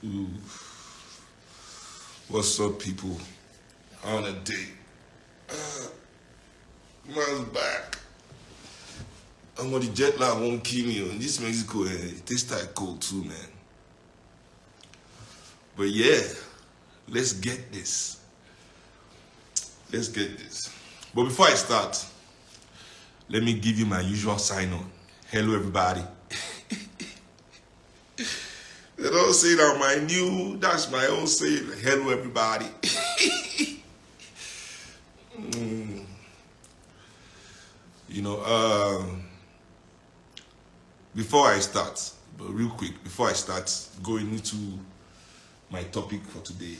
Ooh. What's up, people? On a date. Man's back. I'm on the jet lag won't kill me. In this Mexico, it tastes like cold too, man. But yeah, let's get this. Let's get this. But before I start, let me give you my usual sign on. Hello, everybody. They don't say that my new, that's my own saying. Hello, everybody. You know, before I start, but real quick, before I start going into my topic for today,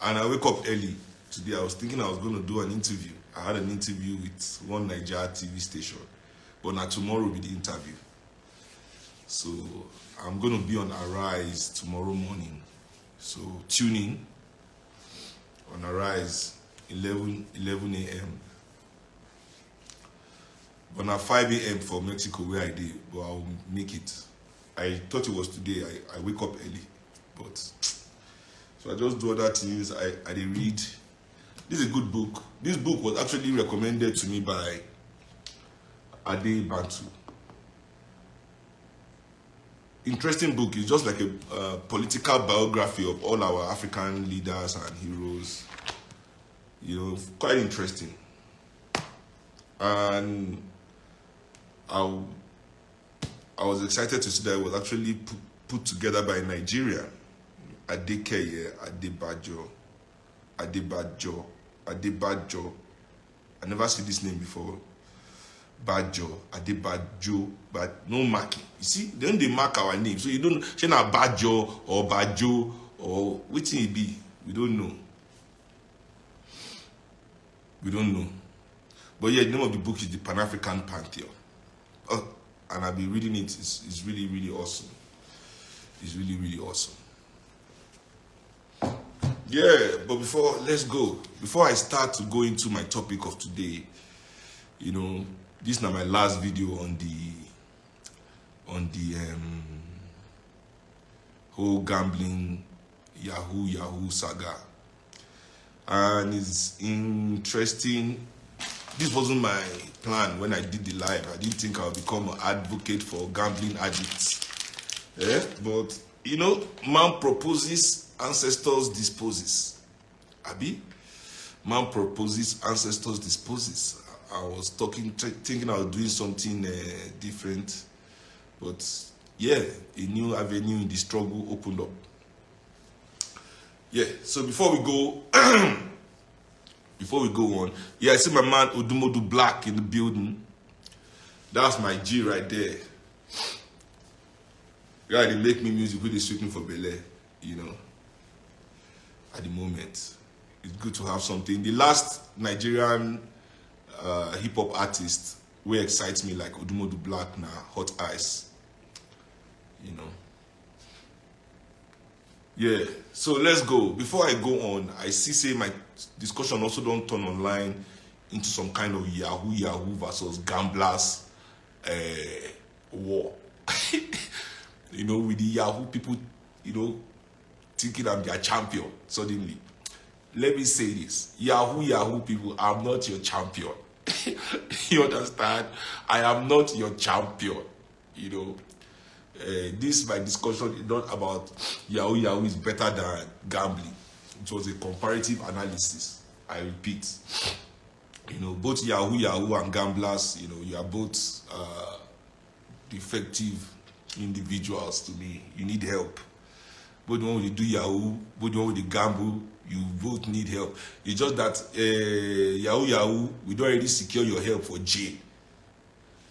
and I wake up early today. I was thinking I was going to do an interview. I had an interview with one Nigerian TV station, but now tomorrow will be the interview. So I'm going to be on Arise tomorrow morning. So tune in on Arise 11 a.m. But now 5 a.m. for Mexico where I did, but I'll make it. I thought it was today. I wake up early, but so I just do other things. I did read. This is a good book. This book was actually recommended to me by Ade Bantu. Interesting book. It's just like a political biography of all our African leaders and heroes. You know, quite interesting. And I was excited to see that it was actually put together by a Nigerian, Adekeye Adebajo. I never seen this name before. Adebajo, but no marking. You see, then they mark our name, so you don't say na Bajo or Bajo or which it be. We don't know. We don't know. But yeah, the name of the book is The Pan-African Pantheon. And I'll be reading it. It's really, really awesome. It's really, really awesome. Yeah, but before I start to go into my topic of today, you know, this is not my last video on the whole gambling Yahoo saga. And it's interesting. This wasn't my plan when I did the live. I didn't think I would become an advocate for gambling addicts. Yeah? But, you know, man proposes, ancestors disposes. Abi? Man proposes, ancestors disposes. I was thinking I was doing something different. But, yeah, a new avenue in the struggle opened up. Yeah, so before we go on, yeah, I see my man Odumodu Black in the building. That's my G right there. Yeah, they make me music with the sweeping for Bele, you know. At the moment, it's good to have something. The last Nigerian hip hop artist where excites me like Odumodu Black now, Hot Ice, you know. Yeah, so let's go. Before I go on, I say my discussion also don't turn online into some kind of Yahoo versus gamblers war. You know, with the Yahoo people, you know, thinking I'm their champion suddenly. Let me say this. Yahoo people, I'm not your champion. You understand? I am not your champion, you know. This my discussion is not about Yahoo is better than gambling. It was a comparative analysis. I repeat, you know, both Yahoo and gamblers, you know, you are both defective individuals to me. You need help. Both the one with the do Yahoo, both the one with the gamble, you both need help. It's just that Yahoo, we don't already secure your help for jail.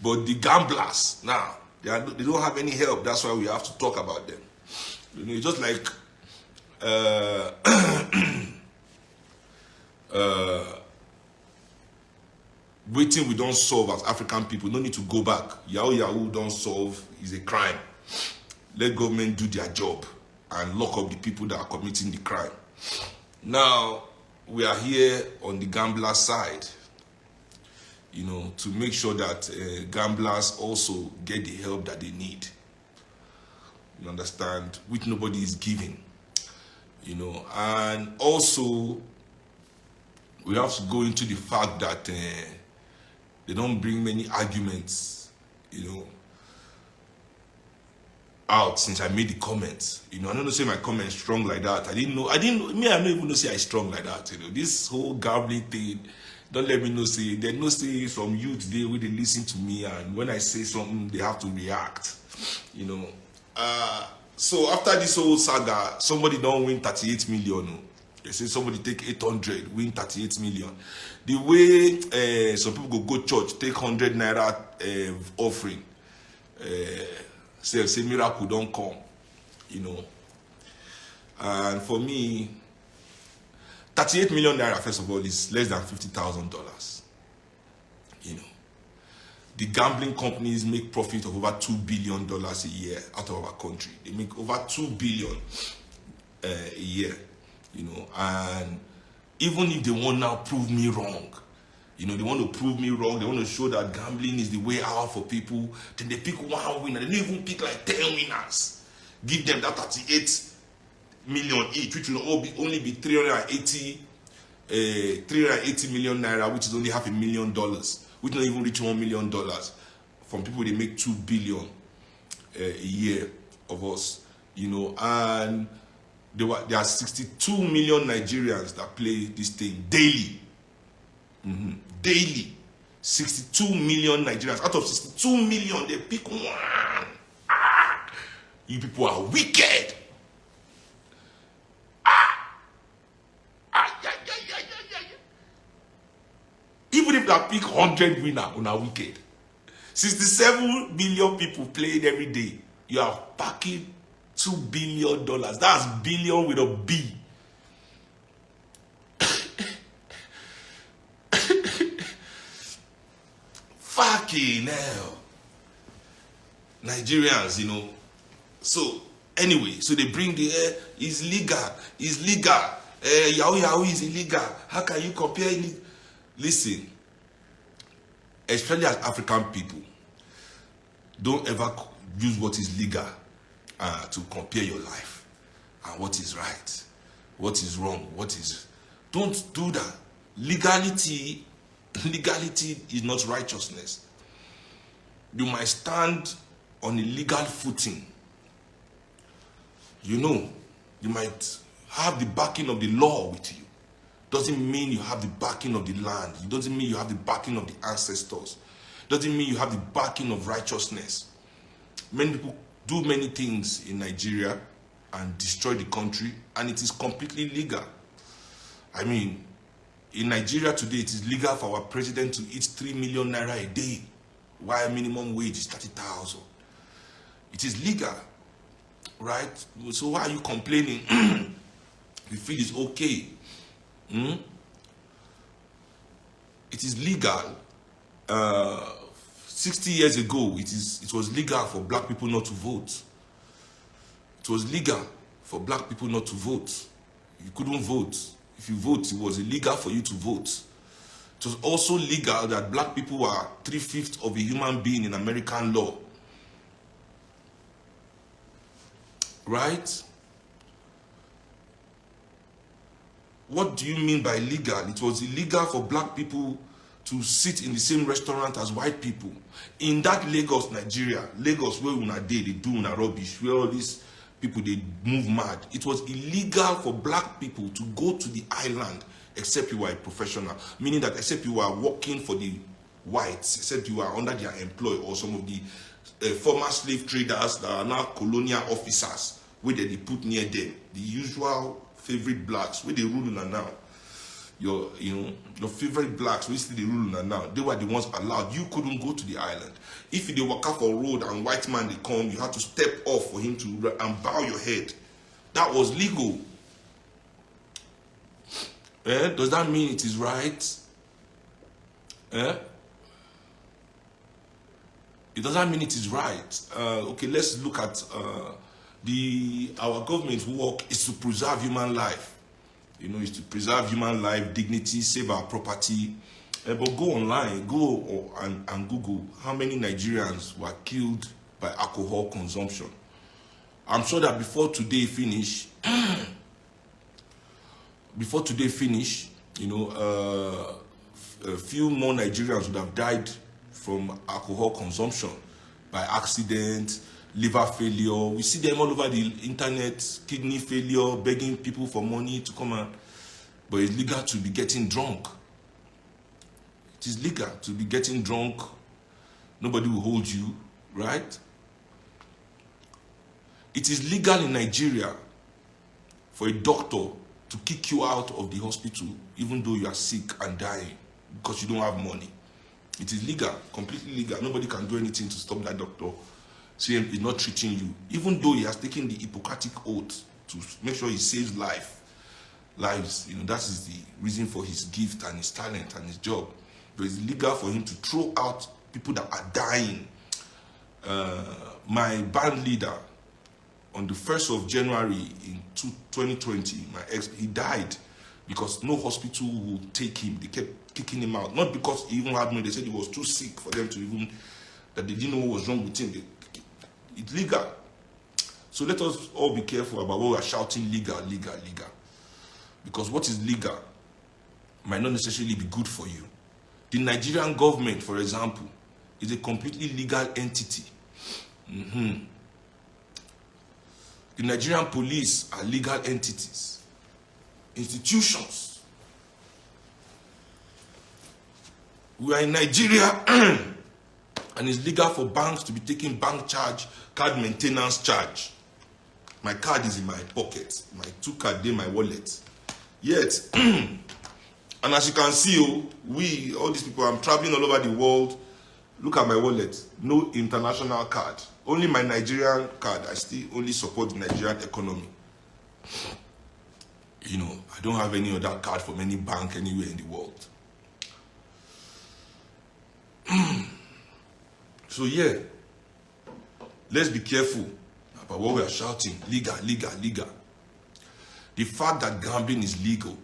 But the gamblers, now, they don't have any help. That's why we have to talk about them. You know, it's just like waiting we don't solve as African people. No need to go back. Yahoo don't solve is a crime. Let government do their job and lock up the people that are committing the crime. Now, we are here on the gambler side, you know, to make sure that gamblers also get the help that they need. You understand? Which nobody is giving. You know, and also we have to go into the fact that they don't bring many arguments, you know, out since I made the comments. You know, I don't say my comments strong like that. I didn't know, I don't even know say I strong like that. You know, this whole gambling thing, don't let me know say, they know say some youth they will they listen to me, and when I say something, they have to react. You know. So after this whole saga, somebody don't win 38 million. They say somebody take 800, win 38 million. The way some people go church, take 100 naira offering, say miracle don't come, you know. And for me, 38 million naira, first of all, is less than $50,000. You know. The gambling companies make profit of over $2 billion a year out of our country. They make over $2 billion a year, you know. And even if they want now prove me wrong, you know, they want to prove me wrong, they want to show that gambling is the way out for people, then they pick one winner. They don't even pick like 10 winners. Give them that 38 million each, which will only be 380 million naira, which is only $500,000. We don't even reach $1 million from people they make $2 billion a year of us, you know. And there are 62 million Nigerians that play this thing daily. Daily. 62 million Nigerians. Out of 62 million, they pick one. You people are wicked. Even if they pick 100 winner on a wicked, 67 billion people playing every day, you are packing $2 billion. That's billion with a B. Fucking hell. Nigerians, you know. So, anyway, so they bring the air, it's legal. Yahoo is illegal. How can you compare it? Listen, especially as African people, don't ever use what is legal to compare your life and what is right, what is wrong, what is. Don't do that. Legality is not righteousness. You might stand on a legal footing. You know, you might have the backing of the law with you. Doesn't mean you have the backing of the land. It doesn't mean you have the backing of the ancestors. Doesn't mean you have the backing of righteousness. Many people do many things in Nigeria and destroy the country, and it is completely legal. I mean, in Nigeria today, it is legal for our president to eat 3 million naira a day, while minimum wage is 30,000. It is legal, right? So why are you complaining? You feel it's okay. It is legal. 60 years ago, it was legal for black people not to vote. It was legal for black people not to vote. You couldn't vote. If you vote, it was illegal for you to vote. It was also legal that black people are 3/5 of a human being in American law. Right? What do you mean by legal? It was illegal for black people to sit in the same restaurant as white people. In that Lagos, Nigeria, Lagos where una dey, they do una rubbish, where all these people, they move mad. It was illegal for black people to go to the island except you were a professional. Meaning that except you were working for the whites, except you were under their employ, or some of the former slave traders that are now colonial officers, where they put near them. The usual favorite blacks, where they rule now. Your favorite blacks, where still they rule now. They were the ones allowed. You couldn't go to the island. If they walk off a road and white man they come, you had to step off for him to and bow your head. That was legal. Does that mean it is right? It doesn't mean it is right. Okay, let's look at our government's work is to preserve human life. You know, is to preserve human life, dignity, save our property. But go online, and Google how many Nigerians were killed by alcohol consumption. I'm sure that before today finish, a few more Nigerians would have died from alcohol consumption by accident, liver failure. We see them all over the internet, kidney failure, begging people for money to come out. But it's legal to be getting drunk. It is legal to be getting drunk. Nobody will hold you, right? It is legal in Nigeria for a doctor to kick you out of the hospital even though you are sick and dying because you don't have money. It is legal, completely legal. Nobody can do anything to stop that doctor saying he's not treating you, even though he has taken the Hippocratic oath to make sure he saves lives. That is the reason for his gift and his talent and his job. But it's legal for him to throw out people that are dying. My band leader, on the 1st of January in 2020, he died because no hospital would take him. They kept kicking him out. Not because he even had money. They said he was too sick for them to even, that they didn't know what was wrong with him. It's legal. So let us all be careful about what we are shouting legal. Because what is legal might not necessarily be good for you. The Nigerian government, for example, is a completely legal entity. The Nigerian police are legal entities, institutions. We are in Nigeria and it's legal for banks to be taking bank charge, card maintenance charge. My card is in my pocket. My 2 cards in my wallet. Yet, and as you can see, all these people, I'm traveling all over the world. Look at my wallet. No international card. Only my Nigerian card. I still only support the Nigerian economy. I don't have any other card from any bank anywhere in the world. So yeah, let's be careful about what we are shouting. Legal. The fact that gambling is legal,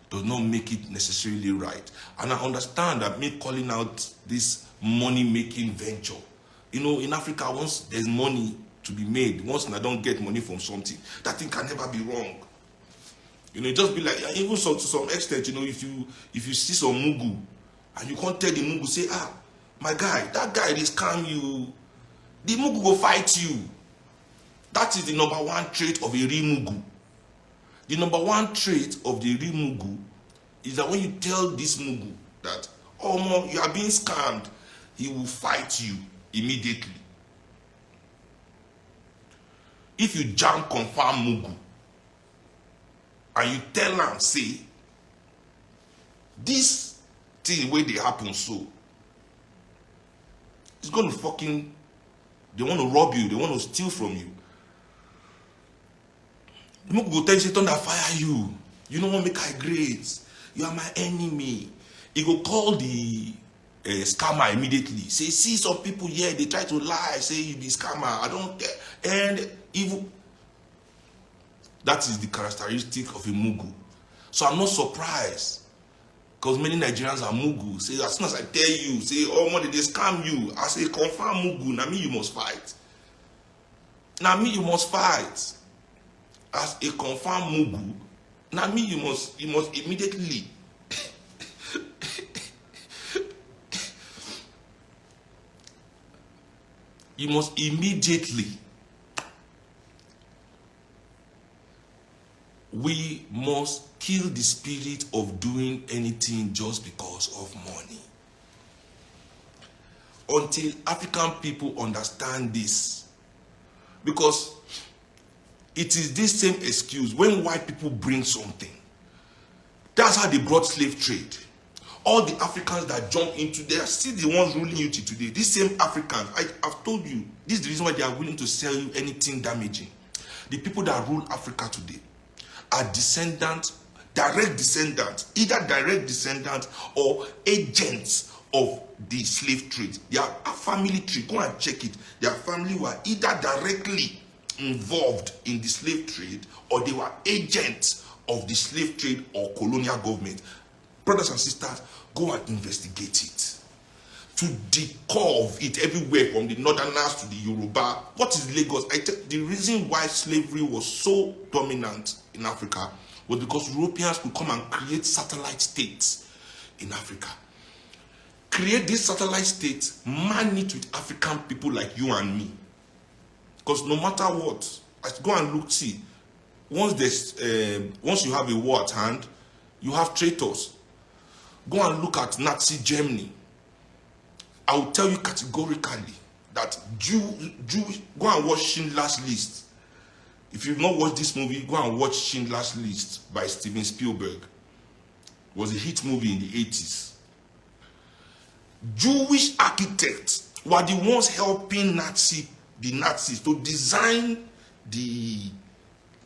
does not make it necessarily right. And I understand that me calling out this money-making venture. In Africa, once there's money to be made, once I don't get money from something, that thing can never be wrong. Just be like, even to some extent, if you see some mugu, and you can't tell the mugu, say, my guy, that guy, they scam you, the mugu will fight you. That is the number 1 trait of a real mugu. The number 1 trait of the real mugu is that when you tell this mugu that, oh, you are being scammed, he will fight you immediately. If you jam confirm mugu and you tell him, say, this thing where they happen so, it's going to they want to rob you, they want to steal from you. The mugu go tell you, say, thunder fire you. You don't want to make I great. You are my enemy. He go call the scammer immediately. Say, see some people here, they try to lie, say you be scammer. I don't care. And evil. That is the characteristic of a mugu. So I'm not surprised. Because many Nigerians are mugu. Say, as soon as I tell you, say, oh, money, they scam you. I say, confirm mugu. Now me, you must fight. Now me, you must fight. As a confirmed mugu, now me, you must immediately we must kill the spirit of doing anything just because of money. Until African people understand this, because it is this same excuse when white people bring something. That's how they brought slave trade. All the Africans that jump into, they are still the ones ruling you today. These same Africans, I've told you, this is the reason why they are willing to sell you anything damaging. The people that rule Africa today are direct descendants, either direct descendants or agents of the slave trade. They are a family tree. Go and check it. Their family were either directly involved in the slave trade or they were agents of the slave trade or colonial government. Brothers and sisters, go and investigate it. to decurve it everywhere from the northerners to the Yoruba. What is Lagos? The reason why slavery was so dominant in Africa was because Europeans could come and create satellite states in Africa. Create these satellite states, man it with African people like you and me. Because no matter what, go and look, see, once you have a war at hand, you have traitors. Go and look at Nazi Germany. I will tell you categorically that go and watch Schindler's List. If you've not watched this movie, go and watch Schindler's List by Steven Spielberg. It was a hit movie in the 80s. Jewish architects were the ones helping the Nazis to design the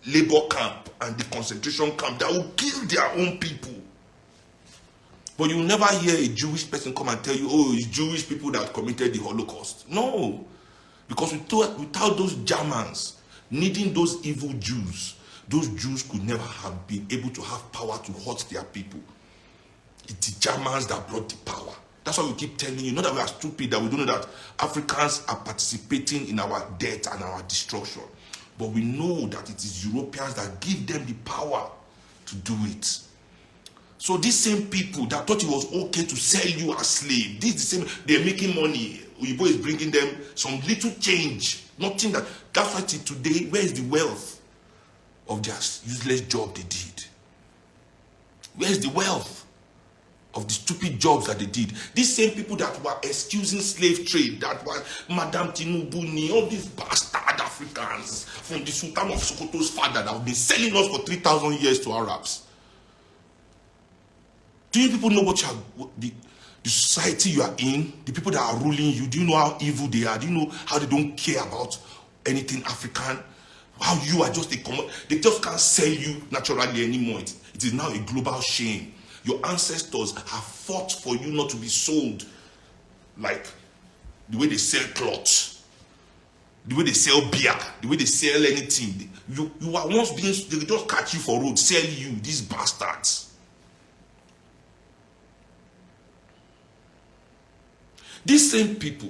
labor camp and the concentration camp that would kill their own people. But you'll never hear a Jewish person come and tell you, oh, it's Jewish people that committed the Holocaust. No. Because without those Germans needing those evil Jews, those Jews could never have been able to have power to hurt their people. It's the Germans that brought the power. That's why we keep telling you, not that we are stupid, that we don't know that Africans are participating in our death and our destruction. But we know that it is Europeans that give them the power to do it. So these same people that thought it was okay to sell you as slave, they're making money. Uyibo is bringing them some little change. Nothing that's why today, where is the wealth of their useless job they did? Where is the wealth of the stupid jobs that they did? These same people that were excusing slave trade, that were Madame Tinubu, all these bastard Africans from the Sultan of Sokoto's father that have been selling us for 3,000 years to Arabs. Do you people know what the society you are in, the people that are ruling you? Do you know how evil they are? Do you know how they don't care about anything African? How you are just they just can't sell you naturally anymore. It is now a global shame. Your ancestors have fought for you not to be sold like the way they sell clothes, the way they sell beer, the way they sell anything. You are once being, they just catch you for road, sell you, these bastards. These same people,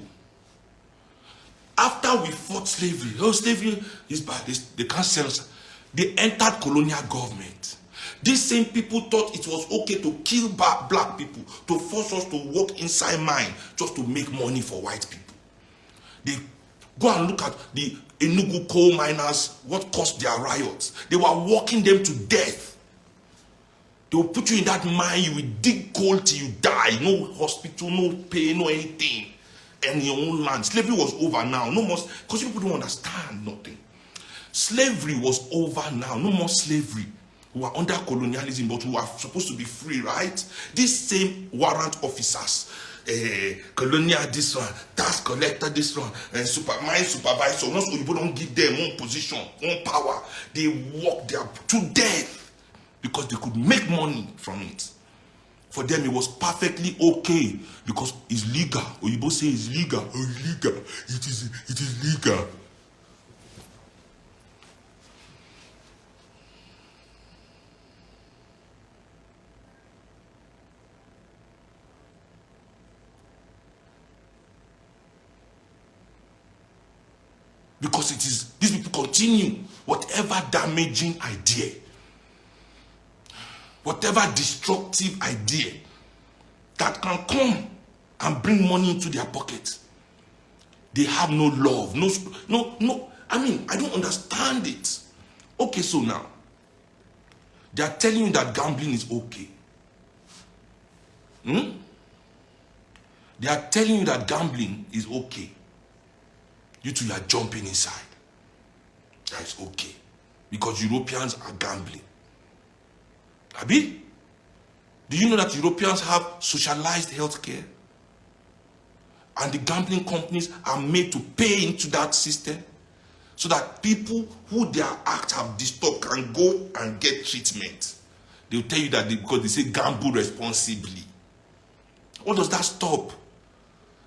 after we fought slavery, oh, slavery is bad, they can't sell us. They entered colonial government. These same people thought it was okay to kill black people, to force us to work inside mine just to make money for white people. They go and look at the Enugu coal miners, what caused their riots. They were working them to death. They will put you in that mine, you will dig coal till you die. No hospital, no pay, no anything. And your own land. Slavery was over now. No more, because people don't understand nothing. Slavery was over now. No more slavery. We are under colonialism, but we are supposed to be free, right? These same warrant officers, colonial this one, tax collector this one, and mine supervisor, once people don't give them one position, one power, they work their to death. Because they could make money from it. For them, it was perfectly okay because it's legal. Oyibo say it's legal. Oh, legal. It is legal. Because it is, these people continue whatever damaging idea, whatever destructive idea that can come and bring money into their pocket. They have no love, no. I mean, I don't understand it. Okay, so now, they are telling you that gambling is okay. They are telling you that gambling is okay. You two are jumping inside. That is okay. Because Europeans are gambling. Abi? Do you know that Europeans have socialized healthcare? And the gambling companies are made to pay into that system so that people who their acts have disturbed can go and get treatment. They'll tell you that because they say gamble responsibly. What does that stop?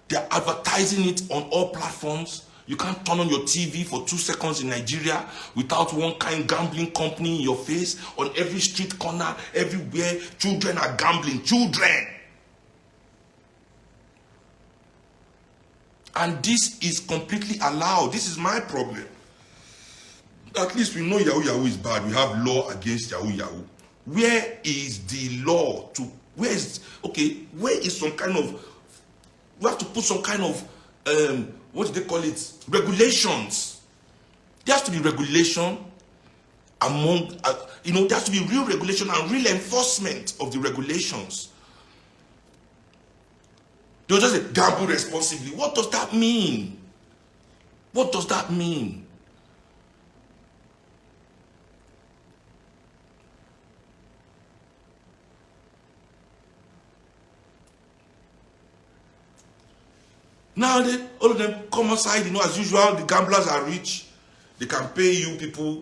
They're advertising it on all platforms. You can't turn on your TV for 2 seconds in Nigeria without one kind gambling company in your face. On every street corner, everywhere, children are gambling. Children! And this is completely allowed. This is my problem. At least we know Yahoo is bad. We have law against Yahoo. Where is the law to, where is some kind of, we have to put some kind of, what do they call it? Regulations. There has to be regulation among, there has to be real regulation and real enforcement of the regulations. They'll just say, gamble responsibly. What does that mean? What does that mean? Now all of them come outside, as usual, the gamblers are rich. They can pay you people,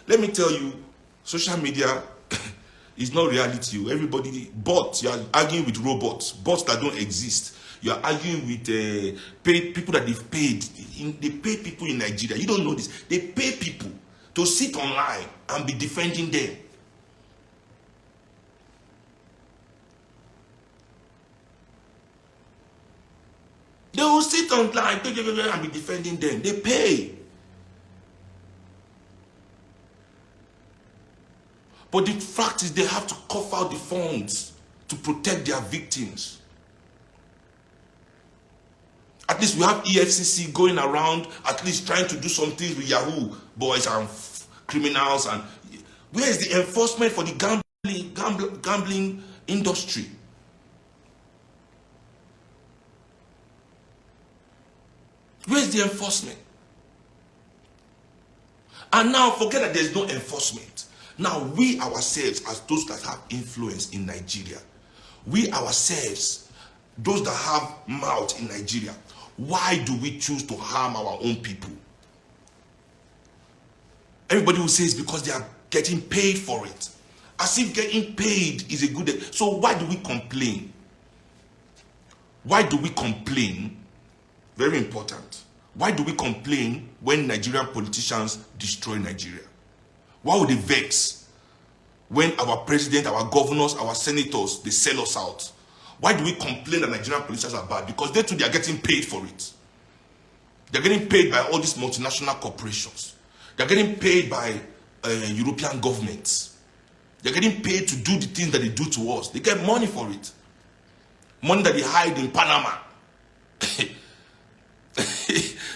let me tell you, social media is not reality. Everybody, bots, you are arguing with robots, bots that don't exist. You are arguing with people that they've paid. They pay people in Nigeria. You don't know this. They pay people to sit online and be defending them. They will sit online and be defending them. They pay. But the fact is they have to cough out the funds to protect their victims. At least we have EFCC going around, at least trying to do some things with Yahoo boys and criminals. And where is the enforcement for the gambling industry? Where is the enforcement? And now forget that there's no enforcement. Now we ourselves, as those that have influence in Nigeria, we ourselves, those that have mouth in Nigeria, why do we choose to harm our own people? Everybody will say it's because they are getting paid for it. As if getting paid is a good thing. So why do we complain? Why do we complain? Very important. Why do we complain when Nigerian politicians destroy Nigeria? Why would they vex when our president, our governors, our senators, they sell us out? Why do we complain that Nigerian politicians are bad? Because they too, they are getting paid for it. They're getting paid by all these multinational corporations. They're getting paid by European governments. They're getting paid to do the things that they do to us. They get money for it. Money that they hide in Panama.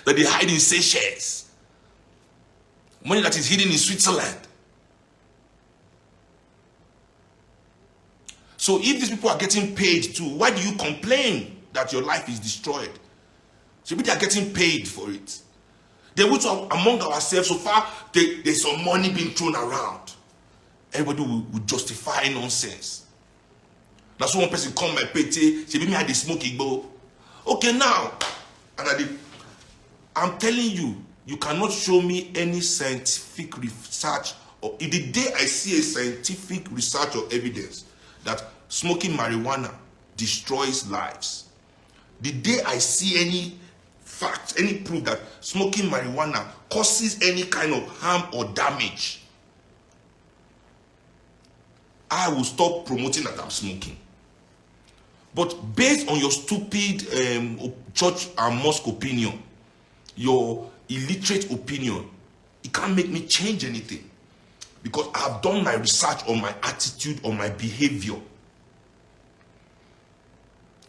That they hide in Seychelles. Money that is hidden in Switzerland. So if these people are getting paid too, why do you complain that your life is destroyed? So they are getting paid for it. They will among ourselves, so far there's some money being thrown around. Everybody will justify nonsense. That's why one person come my page say me had the smoking bowl. Okay, now, and I'm telling you, you cannot show me any scientific research, or in the day I see a scientific research or evidence that smoking marijuana destroys lives, the day I see any fact, any proof that smoking marijuana causes any kind of harm or damage, I will stop promoting that I'm smoking. But based on your stupid church and mosque opinion, your illiterate opinion, it can't make me change anything. Because I have done my research on my attitude, on my behavior.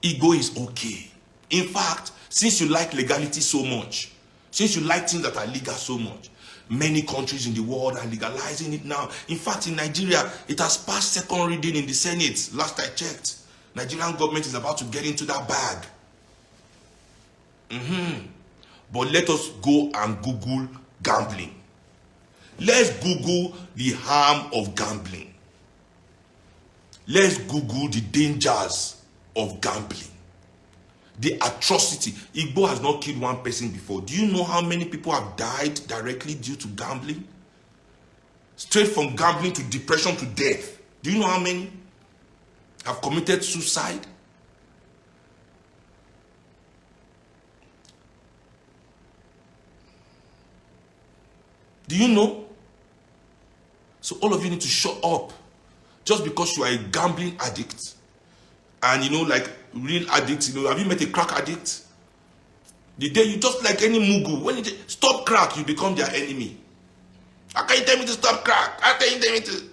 Ego is okay. In fact, since you like legality so much, since you like things that are legal so much, many countries in the world are legalizing it now. In fact, in Nigeria, it has passed second reading in the Senate. Last I checked, Nigerian government is about to get into that bag. But let us go and Google gambling. Let's Google the harm of gambling. Let's Google the dangers of gambling. The atrocity. Igbo has not killed one person before. Do you know how many people have died directly due to gambling? Straight from gambling to depression to death. Do you know how many have committed suicide? Do you know? So all of you need to shut up. Just because you are a gambling addict, and like real addicts, have you met a crack addict? The day you just like any mugu, when you stop crack, you become their enemy. How can you tell me to stop crack? How can you tell me to?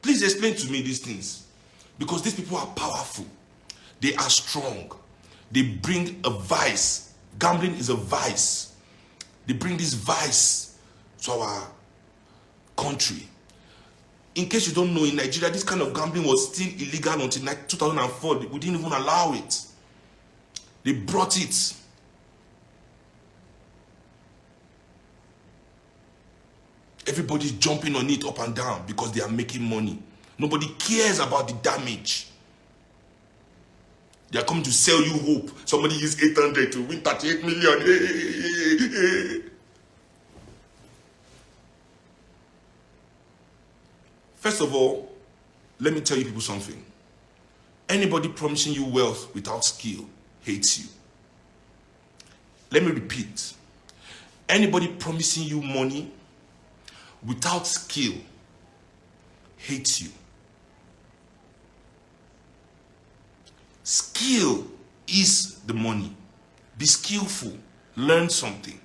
Please explain to me these things. Because these people are powerful. They are strong. They bring a vice. Gambling is a vice. They bring this vice to our country. In case you don't know, in Nigeria, this kind of gambling was still illegal until 2004. We didn't even allow it. They brought it. Everybody's jumping on it up and down because they are making money. Nobody cares about the damage. They are coming to sell you hope. Somebody used 800 to win 38 million. First of all, let me tell you people something. Anybody promising you wealth without skill hates you. Let me repeat. Anybody promising you money without skill hates you. Skill is the money. Be skillful. Learn something.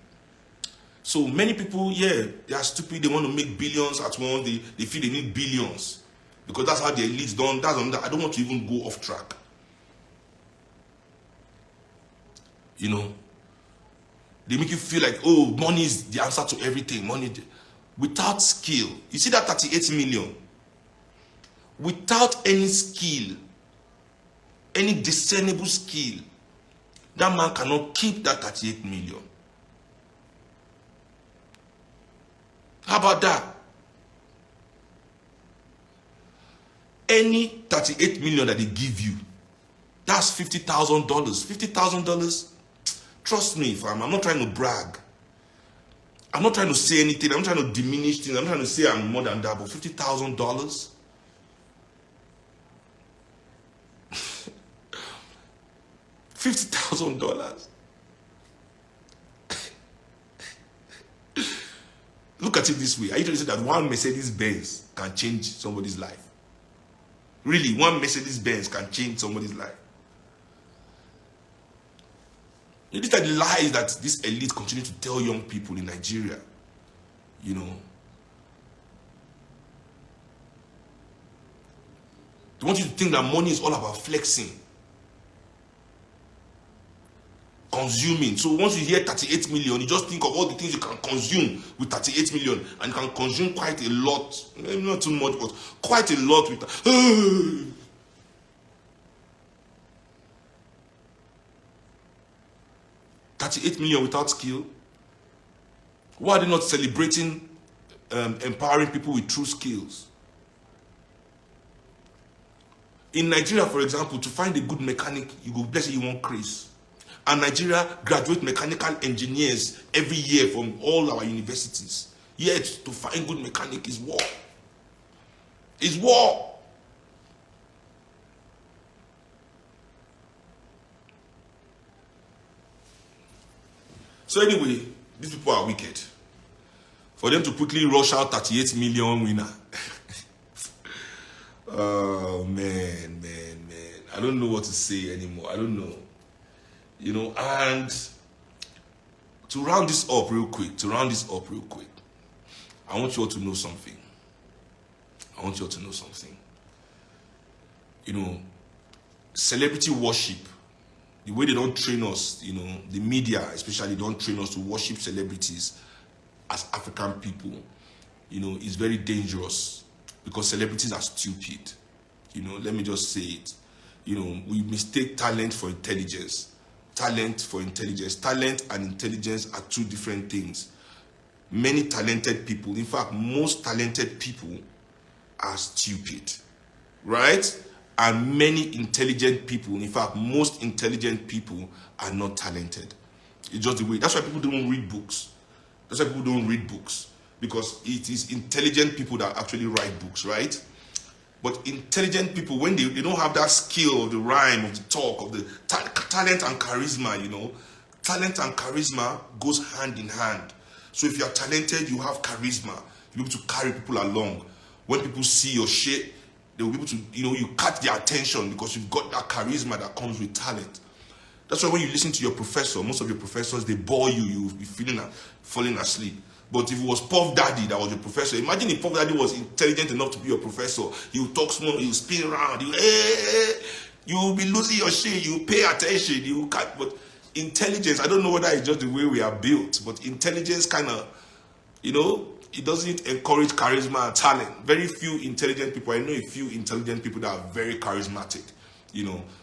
So many people, yeah, they are stupid. They want to make billions at once. They feel they need billions. Because that's how the elites done. I don't want to even go off track. You know, they make you feel like, oh, money is the answer to everything. Money, without skill. You see that 38 million? Without any skill, any discernible skill, that man cannot keep that 38 million. How about that? Any 38 million that they give you, that's $50,000. $50,000, trust me, fam, I'm not trying to brag. I'm not trying to say anything. I'm trying to diminish things. I'm trying to say I'm more than that, but $50,000? $50,000. Look at it this way. Are you trying to say that one Mercedes-Benz can change somebody's life? Really, one Mercedes-Benz can change somebody's life? These are the lies that this elite continue to tell young people in Nigeria. You know. They want you to think that money is all about flexing. Consuming. So once you hear 38 million, you just think of all the things you can consume with 38 million, and you can consume quite a lot. Maybe not too much, but quite a lot with that. 38 million without skill. Why are they not celebrating empowering people with true skills? In Nigeria, for example, to find a good mechanic, let's say you want Chris. And Nigeria graduate mechanical engineers every year from all our universities. Yet, to find good mechanic is war. It's war. So anyway, these people are wicked. For them to quickly rush out 38 million winner. Oh, man. I don't know what to say anymore. I don't know. You know, and to round this up real quick, I want you all to know something. You know, celebrity worship, the way they don't train us, you know, the media especially don't train us to worship celebrities as African people, you know, is very dangerous because celebrities are stupid. You know, let me just say it. You know, we mistake talent for intelligence. Talent and intelligence are two different things. Many talented people, in fact, most talented people are stupid, right? And many intelligent people, in fact, most intelligent people are not talented. It's just the way. That's why people don't read books. Because it is intelligent people that actually write books, right? But intelligent people, when they don't have that skill of the rhyme, of the talk, of the talent and charisma, you know, talent and charisma goes hand in hand. So if you are talented, you have charisma. You'll be able to carry people along. When people see your shit, they will be able to, you catch their attention because you've got that charisma that comes with talent. That's why when you listen to your professor, most of your professors, they bore you. You'll be falling asleep. But if it was Puff Daddy that was your professor, imagine if Puff Daddy was intelligent enough to be your professor. He'll talk small, he'll spin around, you'll be losing your shit, you pay attention, you can't. But intelligence, I don't know whether it's just the way we are built, but intelligence kind of, it doesn't encourage charisma and talent. Very few intelligent people, I know a few intelligent people that are very charismatic.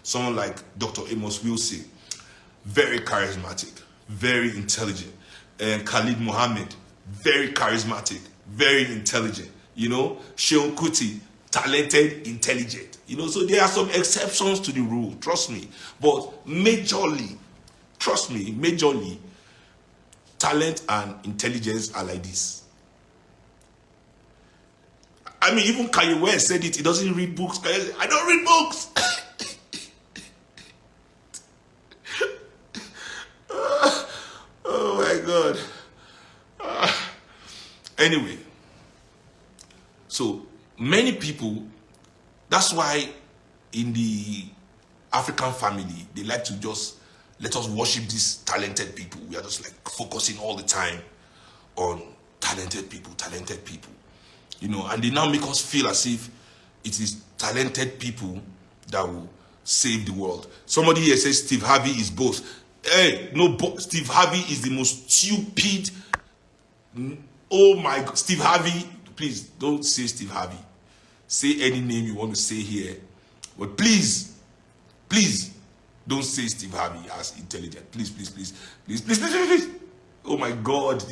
Someone like Dr. Amos Wilson, very charismatic, very intelligent. And Khalid Mohammed, very charismatic, very intelligent. Seun Kuti, talented, intelligent. So there are some exceptions to the rule, trust me. But majorly, talent and intelligence are like this. I mean, even Kanye West said it. He doesn't read books. I don't read books. Oh my God. Anyway, so many people, that's why in the African family, they like to just let us worship these talented people. We are just like focusing all the time on talented people. And they now make us feel as if it is talented people that will save the world. Somebody here says Steve Harvey is both. Hey, no, Steve Harvey is the most stupid. Oh my God, Steve Harvey, please don't say Steve Harvey. Say any name you want to say here. But please don't say Steve Harvey as intelligent. Please. Oh my God,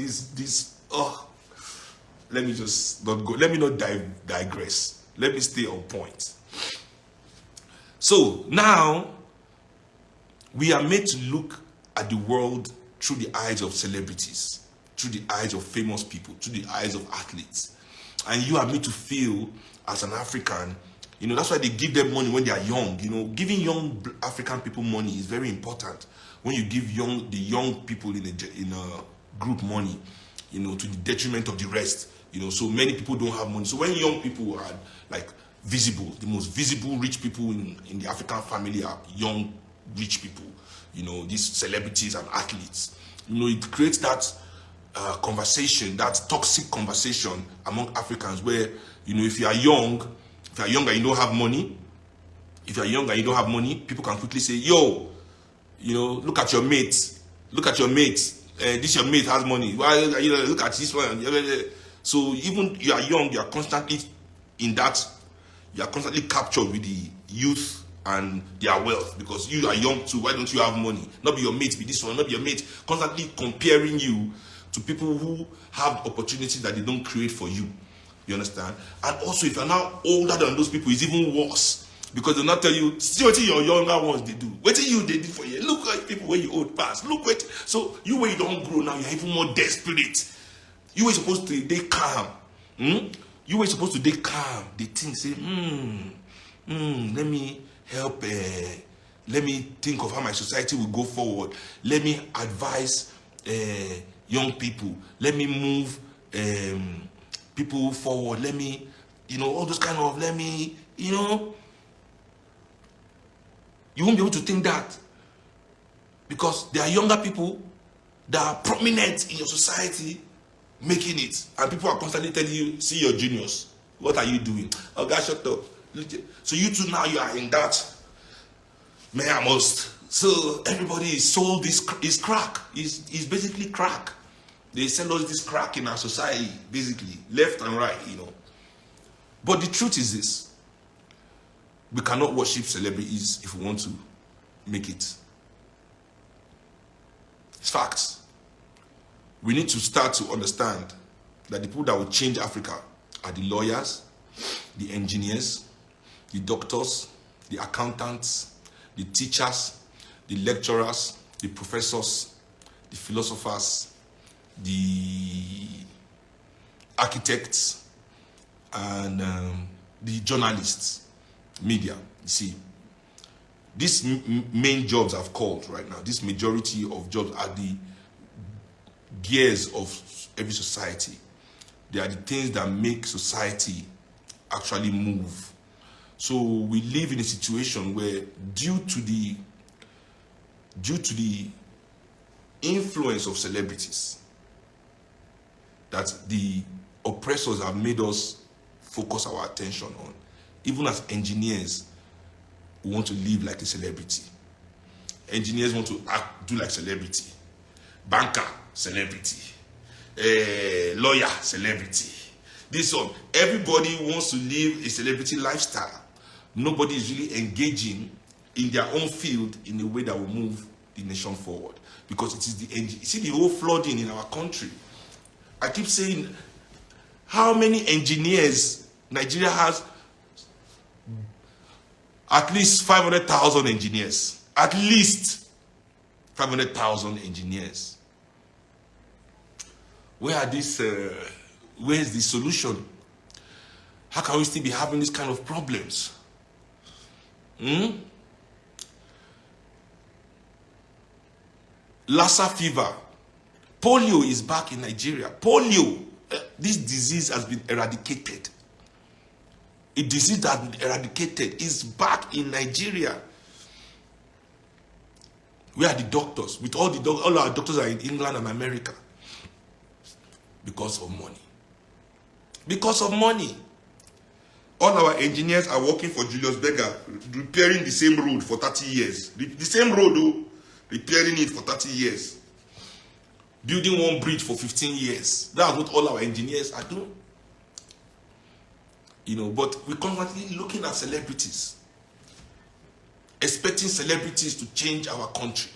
let me just not go. Let me not digress. Let me stay on point. So now we are made to look at the world through the eyes of celebrities, through the eyes of famous people, through the eyes of athletes. And you are made to feel as an African, that's why they give them money when they are young. Giving young African people money is very important. When you give the young people in a group money, to the detriment of the rest. So many people don't have money. So when young people are like visible, the most visible rich people in the African family are young rich people. These celebrities and athletes. It creates that conversation, that toxic conversation among Africans where, if you are young and you don't have money, people can quickly say, yo, look at your mates. This your mate has money. Why, look at this one. So even you are young, you are constantly captured with the youth and their wealth because you are young too. Why don't you have money? Not be your mate, be this one, not be your mate. Constantly comparing you to people who have opportunities that they don't create for you. You understand? And also, if you're now older than those people, it's even worse. Because they'll not tell you, see what your younger ones they do. What they did for you. Look at people where you old past. Look what. So you where you don't grow now, you're even more desperate. You were supposed to stay calm. You were supposed to stay calm. They think, say, let me help. Let me think of how my society will go forward. Let me advise young people. Let me move people forward. Let me, all those kind of, let me, You won't be able to think that because there are younger people that are prominent in your society making it, and people are constantly telling you, see your juniors, what are you doing? Oh God, shut up. So you two now, you are in that, man, I must. So everybody is sold this is crack. Is basically crack. They sell us this crack in our society, basically, left and right, But the truth is this. We cannot worship celebrities if we want to make it. It's facts. We need to start to understand that the people that will change Africa are the lawyers, the engineers, the doctors, the accountants, the teachers, the lecturers, the professors, the philosophers, the architects, and the journalists. Media, you see, these main jobs I've called right now, this majority of jobs are the gears of every society. They are the things that make society actually move. So we live in a situation where due to the influence of celebrities that the oppressors have made us focus our attention on, even as engineers, we want to live like a celebrity. Engineers want to do like celebrity. Banker, celebrity. Lawyer, celebrity. This one, everybody wants to live a celebrity lifestyle. Nobody is really engaging in their own field in a way that will move the nation forward. Because it is the you see the whole flooding in our country. I keep saying, how many engineers Nigeria has? At least 500,000 engineers. At least 500,000 engineers. Where is the solution? How can we still be having this kind of problems? Lassa fever. Polio is back in Nigeria. Polio. This disease has been eradicated. A disease that has been eradicated is back in Nigeria. Where are the doctors? With all our doctors are in England and America. Because of money. Because of money. All our engineers are working for Julius Berger, repairing the same road for 30 years. The same road, though, repairing it for 30 years. Building one bridge for 15 years. That's what all our engineers are doing. You know, but we're constantly looking at celebrities. Expecting celebrities to change our country.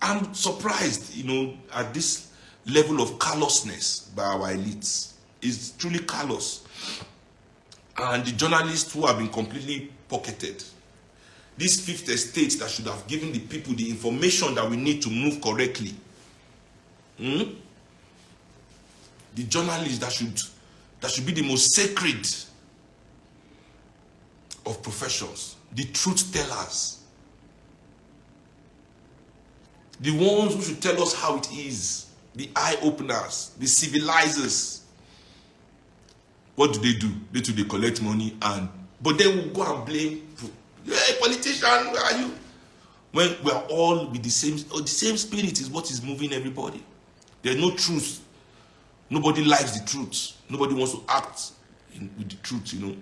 I'm surprised, you know, at this level of callousness by our elites. It's truly callous. And the journalists who have been completely pocketed. This fifth estate that should have given the people the information that we need to move correctly. The journalists that should be the most sacred of professions. The truth tellers. The ones who should tell us how it is. The eye openers. The civilizers. What do? They collect money but then we'll go and blame. Hey, politician, where are you? When we are all with the same spirit is what is moving everybody. There's no truth. Nobody likes the truth. Nobody wants to act with the truth, you know.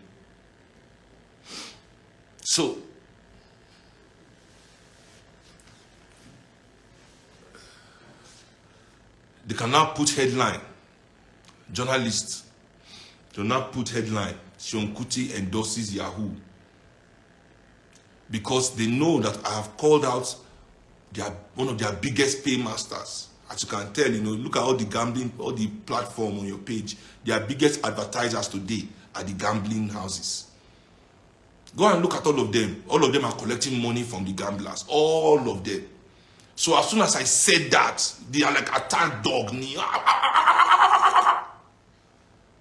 So, they can now put headline. Journalists, they now put headline. Seun Kuti endorses Yahoo. Because they know that I have called out one of their biggest paymasters. As you can tell, you know, look at all the gambling, all the platform on your page. Their biggest advertisers today are the gambling houses. Go and look at all of them. All of them are collecting money from the gamblers. All of them. So as soon as I said that, they are like attack dog.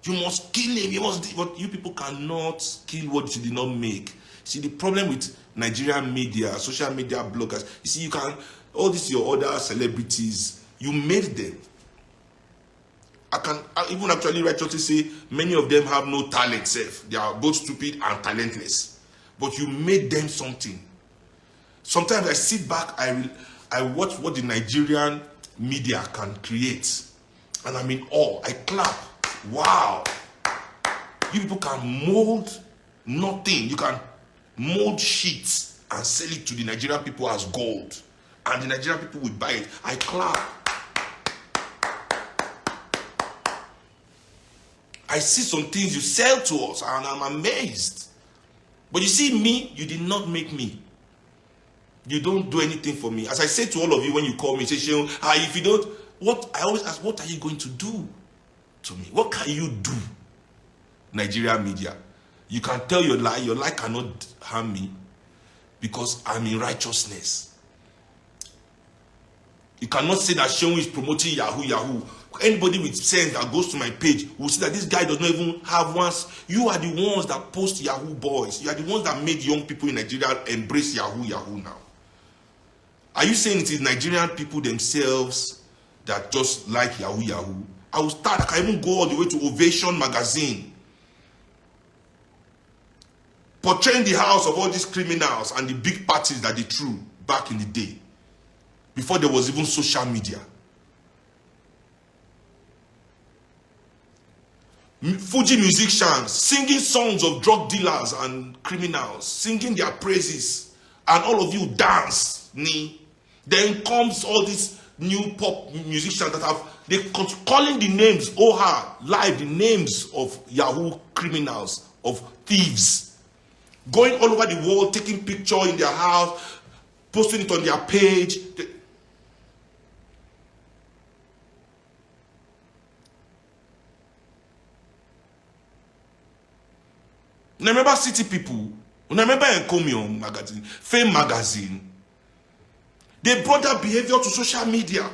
You must kill him. But you people cannot kill what you did not make. See, the problem with Nigerian media, social media bloggers, you see, all these your other celebrities, you made them. I even actually righteously say many of them have no talent self. They are both stupid and talentless. But you made them something. Sometimes I sit back, I watch what the Nigerian media can create. And I'm in awe. I clap. Wow. You people can mold nothing. You can mold sheets and sell it to the Nigerian people as gold. And the Nigerian people will buy it. I clap. I see some things you sell to us and I'm amazed. But you see me, you did not make me. You don't do anything for me. As I say to all of you when you call me, say, Seun, if you don't, I always ask, what are you going to do to me? What can you do? Nigerian media. You can tell your lie cannot harm me because I'm in righteousness. You cannot say that Seun is promoting Yahoo. Anybody with sense that goes to my page will see that this guy does not even have once. You are the ones that post Yahoo boys. You are the ones that made young people in Nigeria embrace Yahoo now. Are you saying it is Nigerian people themselves that just like Yahoo? I can even go all the way to Ovation magazine, portraying the house of all these criminals and the big parties that they threw back in the day, before there was even social media. Fuji musicians singing songs of drug dealers and criminals, singing their praises, and all of you dance. Then comes all these new pop musicians that they calling the names, live the names of Yahoo criminals, of thieves, going all over the world, taking picture in their house, posting it on their page. Remember City People? Remember Encomium magazine, Fame magazine? They brought that behavior to social media.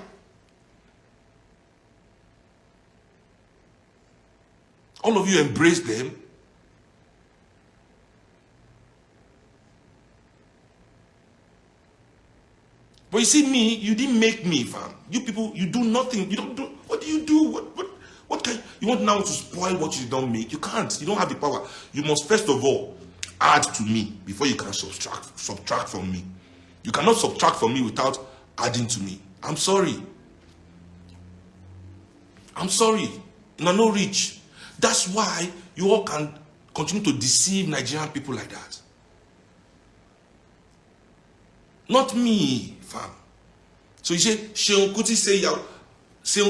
All of you embrace them. But you see me, you didn't make me, fam. You people, you do nothing. You don't do, what do you do? What can you want now to spoil what you don't make? You can't. You don't have the power. You must first of all add to me before you can subtract from me. You cannot subtract from me without adding to me. I'm sorry. I'm sorry. You're not rich. That's why you all can continue to deceive Nigerian people like that. Not me, fam. So you say, Seun Kuti say,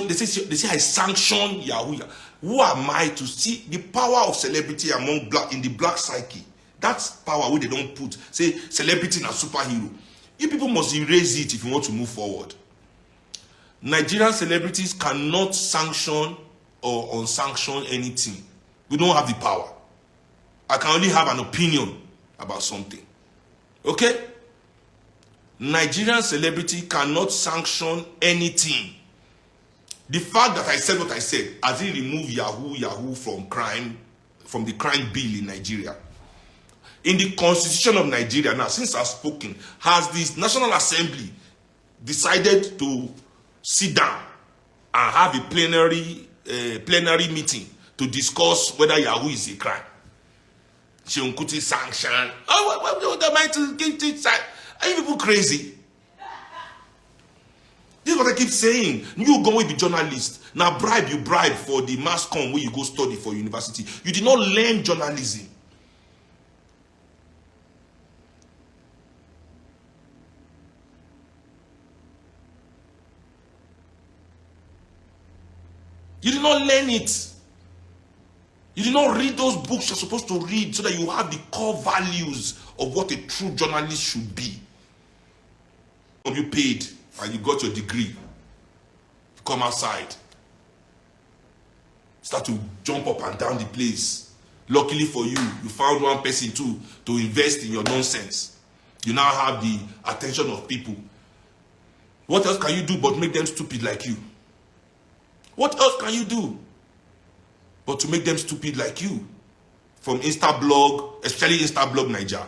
they say I sanction Yahoo. Who am I to see the power of celebrity in the black psyche? That's power where they don't put. Say celebrity and superhero. You people must erase it if you want to move forward. Nigerian celebrities cannot sanction or unsanction anything. We don't have the power. I can only have an opinion about something. Okay? Nigerian celebrity cannot sanction anything. The fact that I said what I said, has it removed Yahoo from the crime bill in Nigeria? In the constitution of Nigeria, now since I've spoken, has the National Assembly decided to sit down and have a plenary meeting to discuss whether Yahoo is a crime? Seun Kuti sanction. What am I to get it? Are you people crazy? This is what I keep saying. You go with the journalist. Now you bribe for the mass comm where you go study for university. You did not learn journalism. You did not learn it. You did not read those books you're supposed to read so that you have the core values of what a true journalist should be. You paid and you got your degree. You come outside. Start to jump up and down the place. Luckily for you, you found one person to invest in your nonsense. You now have the attention of people. What else can you do but make them stupid like you? What else can you do but to make them stupid like you? From Instablog, especially Instablog Niger.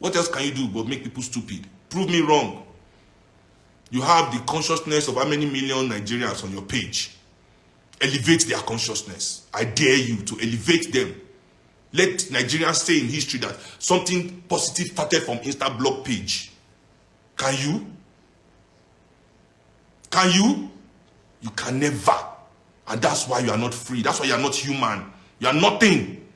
What else can you do but make people stupid? Prove me wrong. You have the consciousness of how many million Nigerians on your page. Elevate their consciousness. I dare you to elevate them. Let Nigerians say in history that something positive started from Instablog page. Can you? Can you? You can never. And that's why you are not free. That's why you are not human. You are nothing.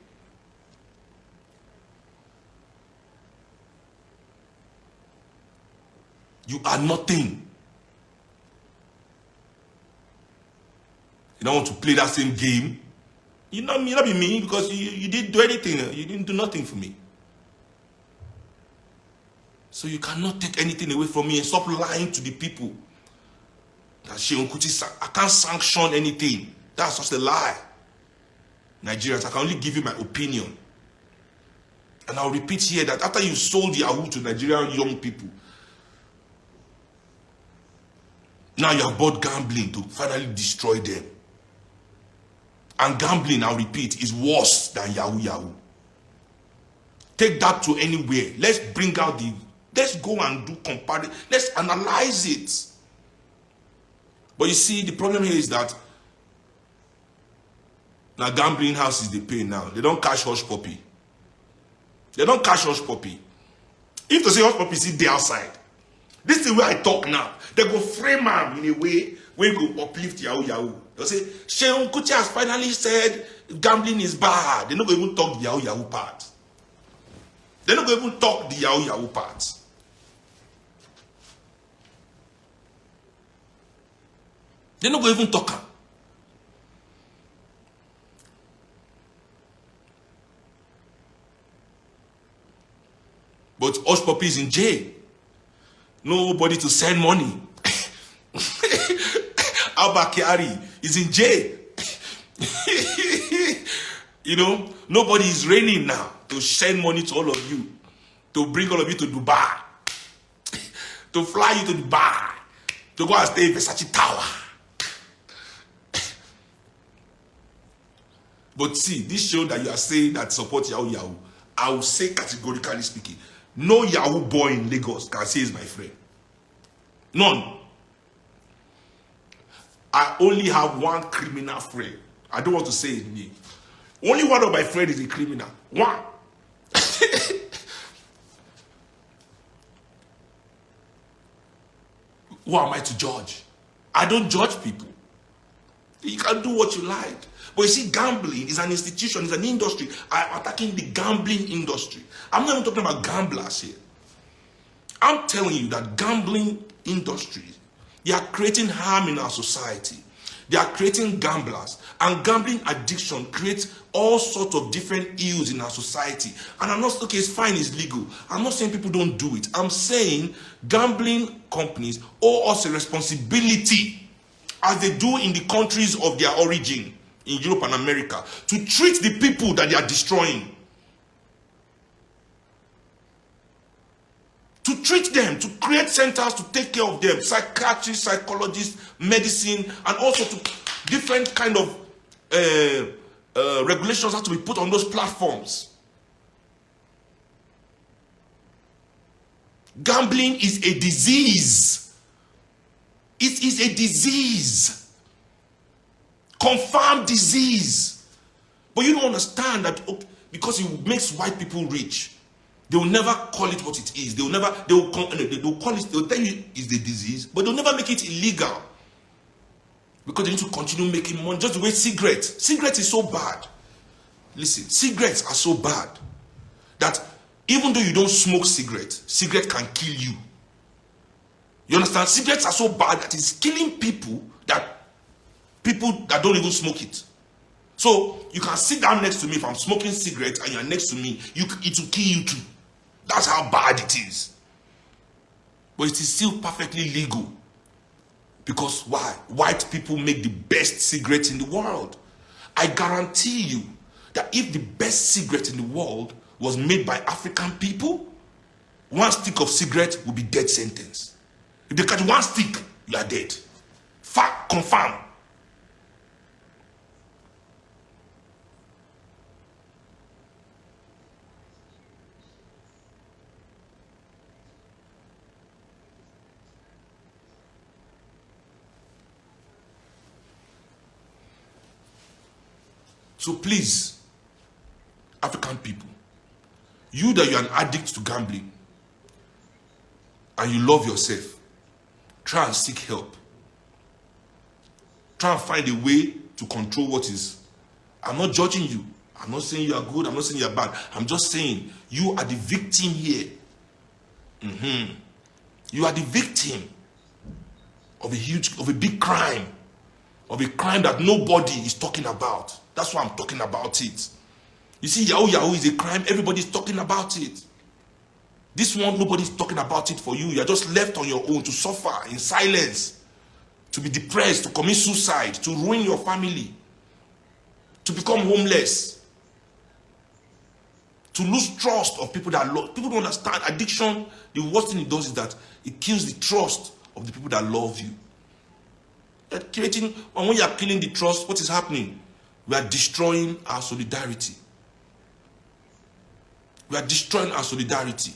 You are nothing. You don't want to play that same game. You not be me because you didn't do anything. You didn't do nothing for me. So you cannot take anything away from me and stop lying to the people. That Seun Kuti, I can't sanction anything. That's just a lie. Nigerians, I can only give you my opinion. And I'll repeat here that after you sold Yahoo to Nigerian young people, now you have bought gambling to finally destroy them. And gambling, I'll repeat, is worse than Yahoo Yahoo. Take that to anywhere. Let's bring out let's go and do comparison. Let's analyze it. But you see, the problem here is that now gambling houses they pay now. They don't catch hush puppy. They don't catch hush puppy. If they say hush puppy, see the outside. This is the way I talk now. They go frame them in a way where you go uplift Yahoo Yahoo. They'll say, Seun Kuti has finally said gambling is bad. They're not going to even talk the Yahoo Yahoo part. They're not going to even talk the Yahoo Yahoo part. They're not going to even talk her. But Hush Puppy is in jail. Nobody to send money. Abakari is in jail. You know, nobody is raining now to send money to all of you, to bring all of you to Dubai, to fly you to Dubai, to go and stay in Versace Tower. But see, this show that you are saying that support Yahoo Yahoo, I will say categorically speaking, no Yahoo boy in Lagos can say he's my friend. None. I only have one criminal friend. I don't want to say his name. Only one of my friends is a criminal. One. Who am I to judge? I don't judge people. You can do what you like. But you see, gambling is an institution, it's an industry. I'm attacking the gambling industry. I'm not even talking about gamblers here. I'm telling you that gambling industries, they are creating harm in our society. They are creating gamblers. And gambling addiction creates all sorts of different ills in our society. And I'm not, okay, it's fine, it's legal. I'm not saying people don't do it. I'm saying gambling companies owe us a responsibility, as they do in the countries of their origin, in Europe and America, to treat the people that they are destroying. To treat them, to create centers to take care of them, psychiatrists, psychologists, medicine, and also to different kind of regulations have to be put on those platforms. Gambling is a disease. It is a disease. Confirmed disease. But you don't understand that, okay, because it makes white people rich, they will never call it what it is. They will call it, they'll tell you it's the disease, but they'll never make it illegal. Because they need to continue making money. Just the way cigarettes is so bad. Listen, cigarettes are so bad that even though you don't smoke cigarette can kill you. You understand? Cigarettes are so bad that it's killing people that don't even smoke it. So you can sit down next to me if I'm smoking cigarettes and you're next to me, it will kill you too. That's how bad it is. But it is still perfectly legal. Because why? White people make the best cigarettes in the world. I guarantee you that if the best cigarette in the world was made by African people, one stick of cigarette would be death sentence. If they catch one stick, you are dead. Fact confirmed. So please, African people, you that you're an addict to gambling and you love yourself, try and seek help. Try and find a way to control what is. I'm not judging you. I'm not saying you are good. I'm not saying you are bad. I'm just saying you are the victim here. You are the victim of a big crime. Of a crime that nobody is talking about. That's why I'm talking about it. You see, Yahoo Yahoo is a crime. Everybody's talking about it. This one, nobody's talking about it for you. You're just left on your own to suffer in silence, to be depressed, to commit suicide, to ruin your family, to become homeless, to lose trust of people that love. People don't understand. Addiction, the worst thing it does is that it kills the trust of the people that love you. And when you are killing the trust, what is happening? We are destroying our solidarity. We are destroying our solidarity.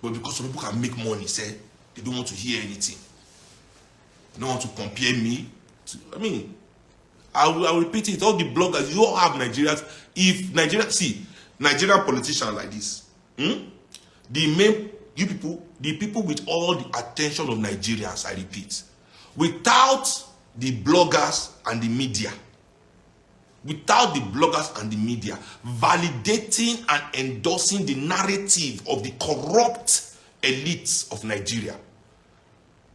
But because some people can make money, say, they don't want to hear anything. They don't want to compare me to, I mean, I will repeat it. All the bloggers, you all have Nigerians. If Nigeria, see, Nigerian politicians like this, the people with all the attention of Nigerians, I repeat, without the bloggers and the media, validating and endorsing the narrative of the corrupt elites of Nigeria,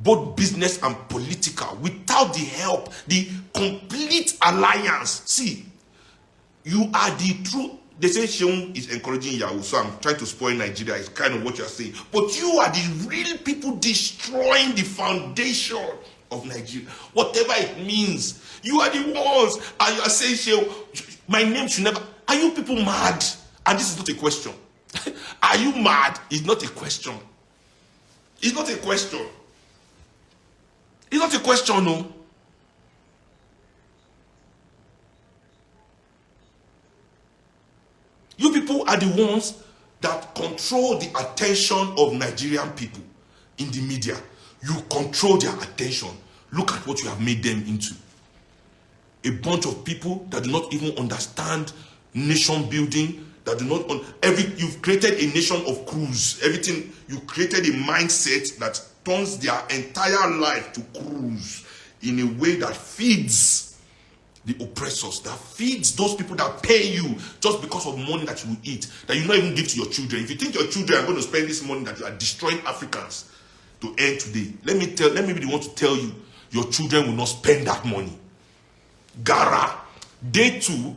both business and political, without the help, the complete alliance. See, you are the true. They say Seun is encouraging Yahoo, so I'm trying to spoil Nigeria. It's kind of what you're saying. But you are the real people destroying the foundation of Nigeria. Whatever it means. You are the ones. And you are saying, Seun, my name should never. Are you people mad? And this is not a question. Are you mad? It's not a question. It's not a question. It's not a question, no. You people are the ones that control the attention of Nigerian people in the media. You control their attention. Look at what you have made them into. A bunch of people that do not even understand nation building, that do not you've created a nation of cruise. Everything, you created a mindset that turns their entire life to cruise in a way that feeds the oppressors, that feeds those people that pay you just because of money that you will eat, that you not even give to your children. If you think your children are going to spend this money that you are destroying Africans to earn today, let me be the one to tell you, your children will not spend that money. Gara, they too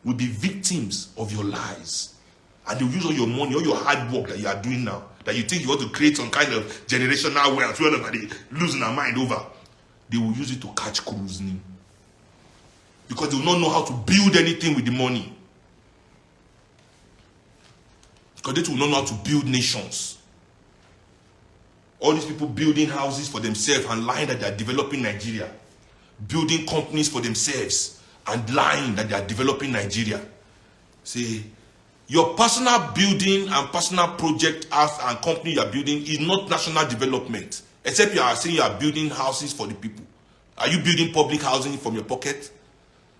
will be victims of your lies. And they will use all your money, all your hard work that you are doing now, that you think you want to create some kind of generational wealth, whatever they losing their mind over. They will use it to catch cruising. Because they will not know how to build anything with the money. Because they will not know how to build nations. All these people building houses for themselves and lying that they are developing Nigeria. Building companies for themselves and lying that they are developing Nigeria. See, your personal building and personal project house and company you are building is not national development. Except you are saying you are building houses for the people. Are you building public housing from your pocket?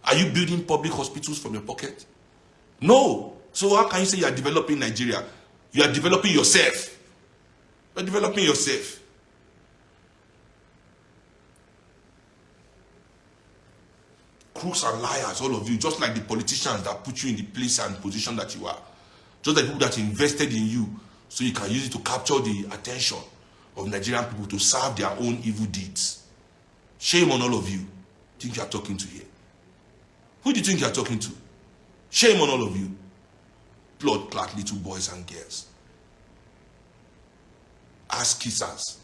Are you building public hospitals from your pocket? No. So how can you say you are developing Nigeria? You are developing yourself. You are developing yourself. Crooks and liars, all of you, just like the politicians that put you in the place and position that you are. Just like people that invested in you so you can use it to capture the attention of Nigerian people to serve their own evil deeds. Shame on all of you. Think you are talking to here? Who do you think you are talking to? Shame on all of you. Blood-clad little boys and girls. Ass kissers.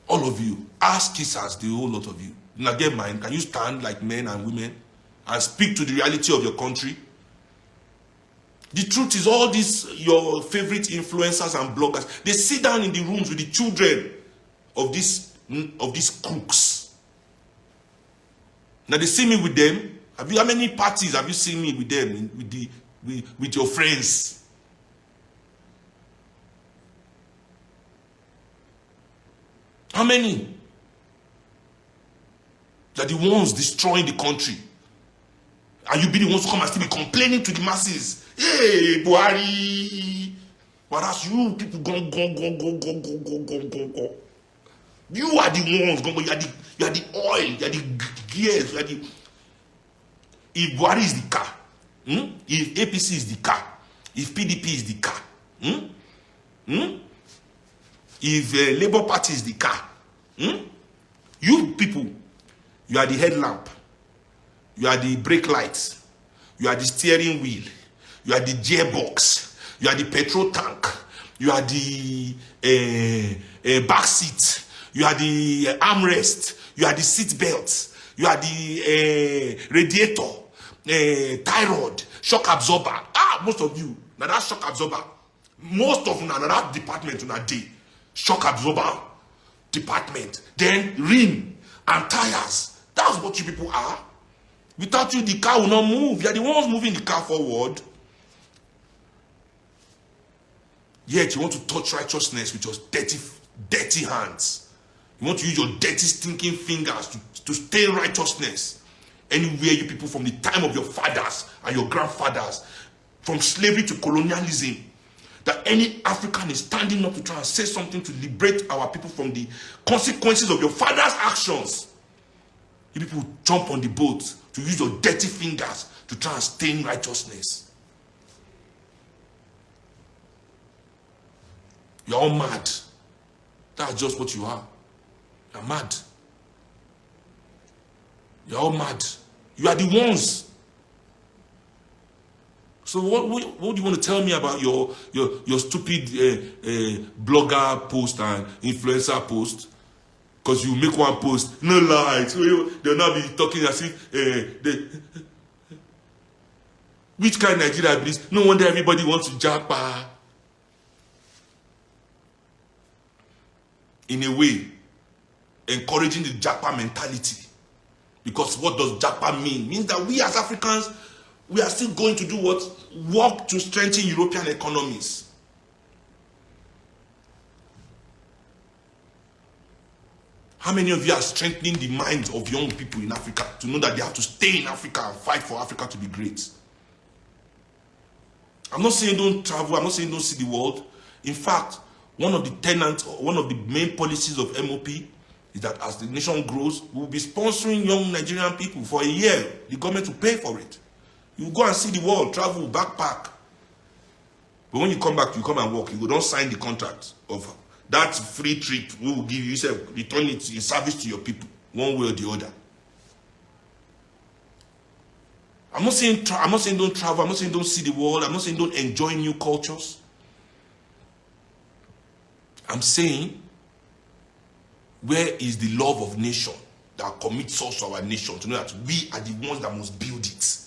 All of you. Ass kissers, the whole lot of you. Now get mine. Can you stand like men and women and speak to the reality of your country? The truth is, all these your favorite influencers and bloggers, they sit down in the rooms with the children of these crooks. Now they see me with them. How many parties have you seen me with them, with your friends? How many? They're the ones destroying the country. And you be the ones to come and still be complaining to the masses. Hey, Buhari. Whereas you people go. You are the ones going. You are the oil. You are the gears. You are the. If Buhari is the car, if APC is the car, if PDP is the car, if Labour Party is the car, you people, you are the headlamp, you are the brake lights, you are the steering wheel, you are the gearbox, you are the petrol tank, you are the back seat, you are the armrest, you are the seat belt, you are the radiator, tie rod, shock absorber. Most of you, now that shock absorber, Most of that department on a day, shock absorber department, then rim and tires. That's what you people are. Without you, the car will not move. You are the ones moving the car forward. Yet you want to touch righteousness with your dirty hands. You want to use your dirty, stinking fingers to stain righteousness. Anywhere you people from the time of your fathers and your grandfathers, from slavery to colonialism, that any African is standing up to try and say something to liberate our people from the consequences of your father's actions. You people jump on the boat to use your dirty fingers to try and stain righteousness. You're all mad. That's just what you are. You're mad. You're all mad. You are the ones. So what do you want to tell me about your stupid blogger post and influencer post? Because you make one post, no lies. They'll not be talking as if which kind of Nigeria is? No wonder everybody wants to japa. In a way, encouraging the japa mentality. Because what does japa mean? It means that we as Africans, we are still going to do what? Work to strengthen European economies. How many of you are strengthening the minds of young people in Africa to know that they have to stay in Africa and fight for Africa to be great? I'm not saying don't travel, I'm not saying don't see the world. In fact, one of the main policies of MOP is that as the nation grows, we'll be sponsoring young Nigerian people for a year. The government will pay for it. You go and see the world, travel, backpack. But when you come back, you come and work. You don't sign the contract of that free trip. We will give you, return it in service to your people, one way or the other. I'm not saying don't travel. I'm not saying don't see the world. I'm not saying don't enjoy new cultures. I'm saying, where is the love of nation that commits us to our nation to know that we are the ones that must build it?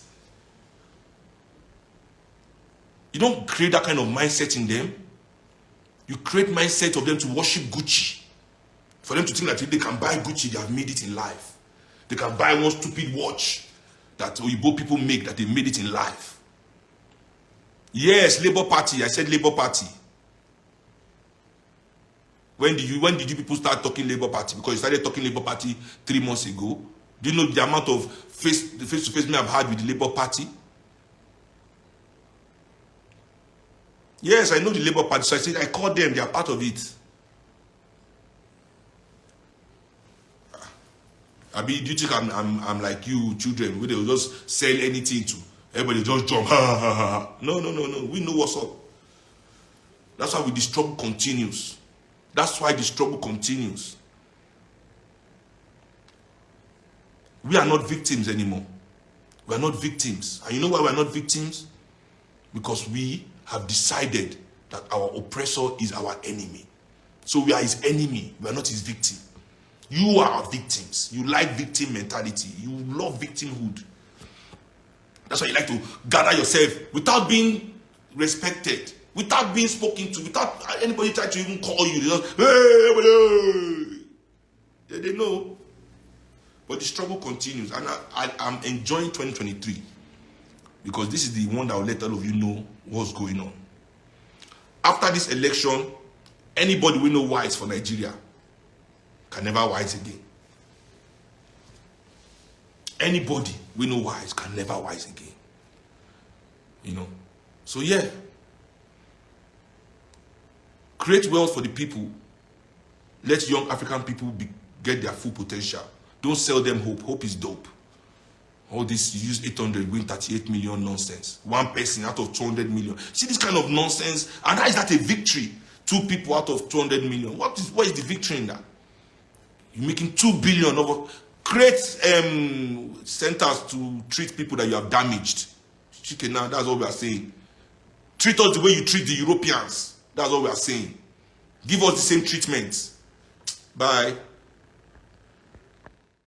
You don't create that kind of mindset in them. You create mindset of them to worship Gucci. For them to think that if they can buy Gucci, they have made it in life. They can buy one stupid watch that Oyibo people make, that they made it in life. Yes, Labour Party. I said Labour Party. When did you people start talking Labour Party? Because you started talking Labour Party 3 months ago. Do you know the amount of face-to-face me I've had with the Labour Party? Yes, I know the Labour Party. So I said, I called them. They are part of it. Abi, do you think I'm like you children where they will just sell anything to everybody just jump? No. We know what's up. That's why the struggle continues. That's why the struggle continues. We are not victims anymore. We are not victims. And you know why we are not victims? Because we have decided that our oppressor is our enemy. So we are his enemy. We are not his victim. You are victims. You like victim mentality. You love victimhood. That's why you like to gather yourself without being respected, without being spoken to, without anybody trying to even call you. They just, hey. They know. But the struggle continues. And I'm enjoying 2023 because this is the one that will let all of you know what's going on. After this election, anybody will know wise for Nigeria can never wise again. Anybody we know wise can never wise again. You know. So yeah. Create wealth for the people. Let young African people get their full potential. Don't sell them hope. Hope is dope. All this, you use 800, win 38 million nonsense. One person out of 200 million. See this kind of nonsense? And how is that a victory? 2 people out of 200 million. What is the victory in that? You're making 2 billion over. Create centers to treat people that you have damaged. Chicken now, that's what we are saying. Treat us the way you treat the Europeans. That's what we are saying. Give us the same treatment. Bye.